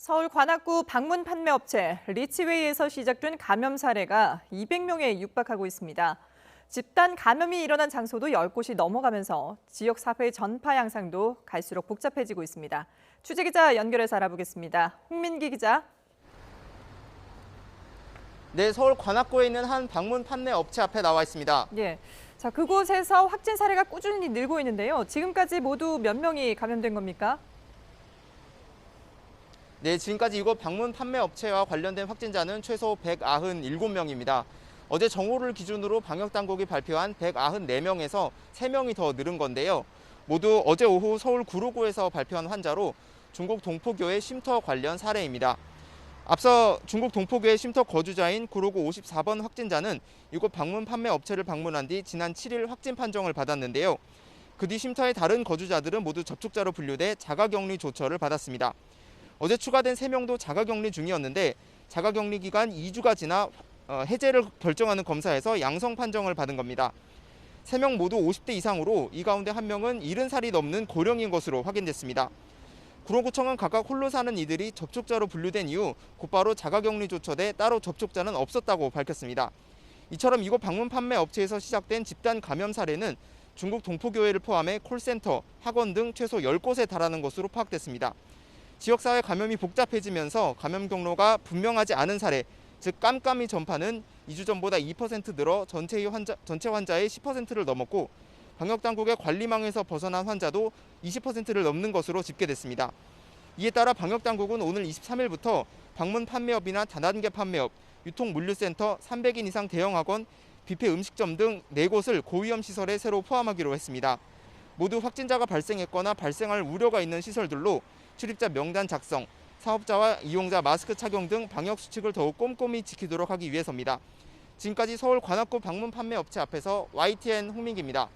서울 관악구 방문 판매 업체 리치웨이에서 시작된 감염 사례가 200명에 육박하고 있습니다. 집단 감염이 일어난 장소도 10곳이 넘어가면서 지역 사회 전파 양상도 갈수록 복잡해지고 있습니다. 취재기자 연결해서 알아보겠습니다. 홍민기 기자. 네, 서울 관악구에 있는 한 방문 판매 업체 앞에 나와 있습니다. 예. 자, 그곳에서 확진 사례가 꾸준히 늘고 있는데요. 지금까지 모두 몇 명이 감염된 겁니까? 네, 지금까지 이곳 방문 판매 업체와 관련된 확진자는 최소 197명입니다. 어제 정오를 기준으로 방역당국이 발표한 194명에서 3명이 더 늘은 건데요. 모두 어제 오후 서울 구로구에서 발표한 환자로 중국 동포교회 쉼터 관련 사례입니다. 앞서 중국 동포교회 쉼터 거주자인 구로구 54번 확진자는 이곳 방문 판매 업체를 방문한 뒤 지난 7일 확진 판정을 받았는데요. 그 뒤 쉼터의 다른 거주자들은 모두 접촉자로 분류돼 자가격리 조처를 받았습니다. 어제 추가된 3명도 자가격리 중이었는데 자가격리 기간 2주가 지나 해제를 결정하는 검사에서 양성 판정을 받은 겁니다. 3명 모두 50대 이상으로 이 가운데 1명은 70살이 넘는 고령인 것으로 확인됐습니다. 구로구청은 각각 홀로 사는 이들이 접촉자로 분류된 이후 곧바로 자가격리 조처돼 따로 접촉자는 없었다고 밝혔습니다. 이처럼 이곳 방문 판매 업체에서 시작된 집단 감염 사례는 중국 동포교회를 포함해 콜센터, 학원 등 최소 10곳에 달하는 것으로 파악됐습니다. 지역사회 감염이 복잡해지면서 감염 경로가 분명하지 않은 사례, 즉 깜깜이 전파는 2주 전보다 2% 늘어 전체 환자의 10%를 넘었고 방역당국의 관리망에서 벗어난 환자도 20%를 넘는 것으로 집계됐습니다. 이에 따라 방역당국은 오늘 23일부터 방문 판매업이나 다단계 판매업, 유통물류센터, 300인 이상 대형학원, 뷔페 음식점 등 4곳을 고위험 시설에 새로 포함하기로 했습니다. 모두 확진자가 발생했거나 발생할 우려가 있는 시설들로 출입자 명단 작성, 사업자와 이용자 마스크 착용 등 방역 수칙을 더욱 꼼꼼히 지키도록 하기 위해서입니다. 지금까지 서울 관악구 방문 판매 업체 앞에서 YTN 홍민기입니다.